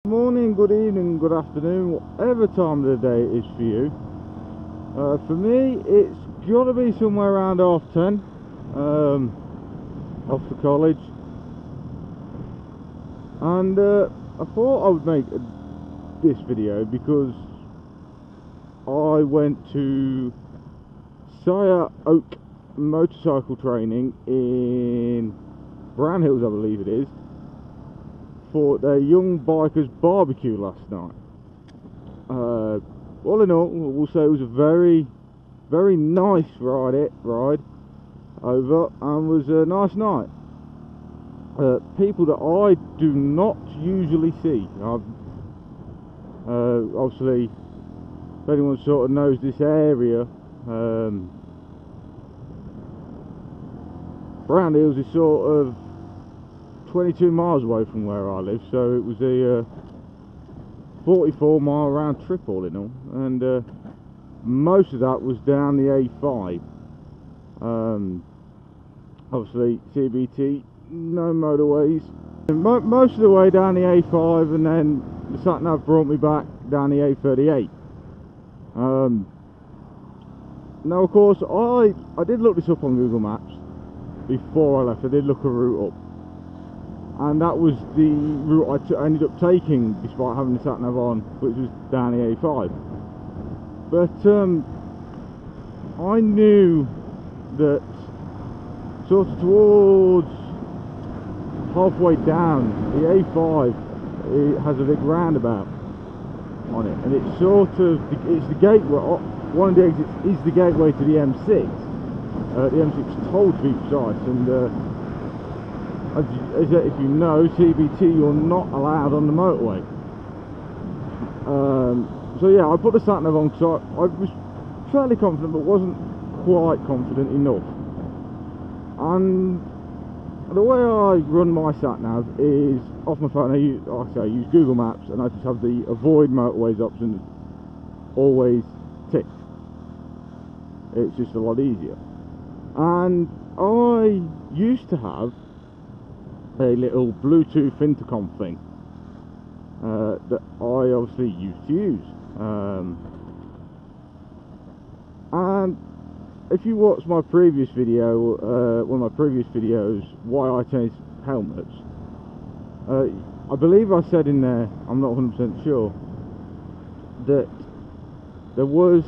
Good morning, good evening, good afternoon, whatever time of the day it is for you. For me, it's got to be somewhere around 10:30, off to college. And I thought I would make this video because I went to Sire Oak motorcycle training in Brown Hills, I believe it is, for their Young Bikers barbecue last night. All in all, we'll say it was a very, very nice ride over, and was a nice night. People that I do not usually see. Obviously, if anyone sort of knows this area, Brown Hills is sort of 22 miles away from where I live, so it was a 44-mile round trip all in all, and most of that was down the A5. Obviously CBT, no motorways, most of the way down the A5, and then the sat nav brought me back down the A38. Now of course I did look this up on Google Maps before I left. I did look a route up, and that was the route I ended up taking despite having the sat nav on, which was down the A5. But I knew that sort of towards halfway down the A5 it has a big roundabout on it, and it's sort of it's the gateway. One of the exits is the gateway to the M6, the M6 toll to be precise, and as if you know, CBT, you're not allowed on the motorway. So yeah, I put the sat nav on because I was fairly confident, but wasn't quite confident enough. And the way I run my sat nav is off my phone. I use Google Maps, and I just have the avoid motorways option always ticked. It's just a lot easier. And I used to have a little Bluetooth intercom thing that I obviously used to use, and if you watch my previous video, one of my previous videos, why I changed helmets, I believe I said in there, I'm not 100% sure, that there was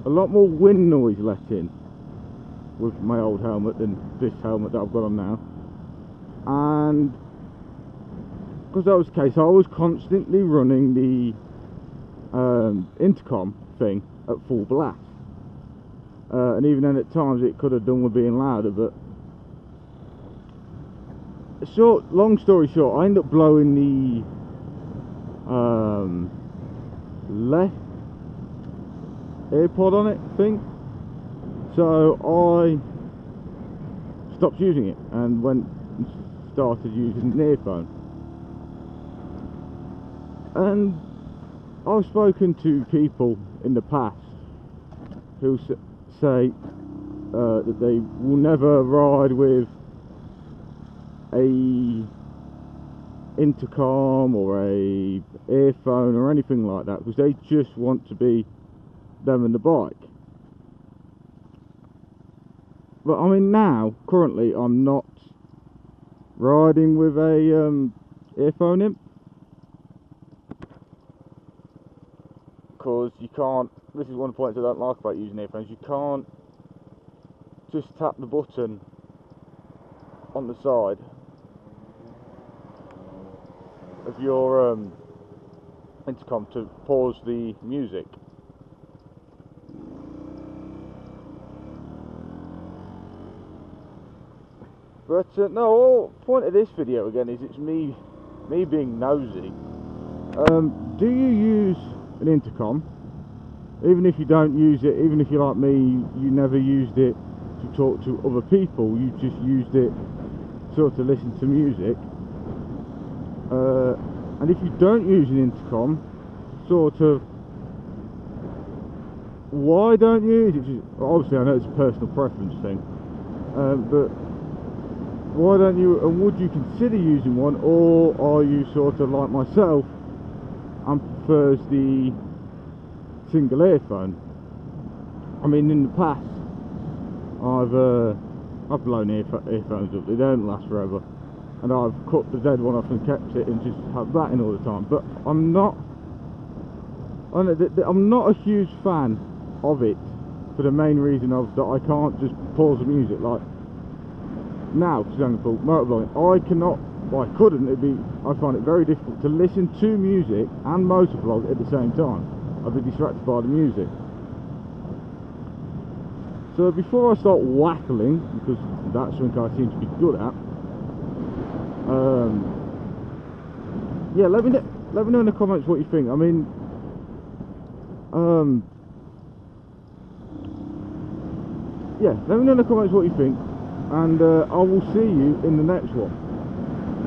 a lot more wind noise let in with my old helmet than this helmet that I've got on now. And because that was the case, I was constantly running the intercom thing at full blast, and even then at times it could have done with being louder. But long story short, I ended up blowing the left AirPod on it thing, so I stopped using it and went and started using an earphone. And I've spoken to people in the past who say that they will never ride with a intercom or a earphone or anything like that, because they just want to be them and the bike. But I mean, now currently I'm not riding with a earphone in, because you can't, this is one of the points I don't like about using earphones, you can't just tap the button on the side of your intercom to pause the music. But no, the point of this video again is it's me being nosy. Do you use an intercom? Even if you don't use it, even if you're like me, you never used it to talk to other people, you just used it sort of to listen to music. And if you don't use an intercom, sort of, why don't you use it? Obviously I know it's a personal preference thing, but why don't you, and would you consider using one, or are you sort of like myself and prefers the single earphone? I mean, in the past I've blown earphones up. They don't last forever, and I've cut the dead one off and kept it and just had that in all the time. But I'm not a huge fan of it, for the main reason of that I can't just pause the music. Like now, for example, motorblogging, I find it very difficult to listen to music and motorvlog at the same time. I'd be distracted by the music. So before I start wackling, because that's something I seem to be good at, yeah, let me know in the comments what you think. I mean, yeah, let me know in the comments what you think, and I will see you in the next one.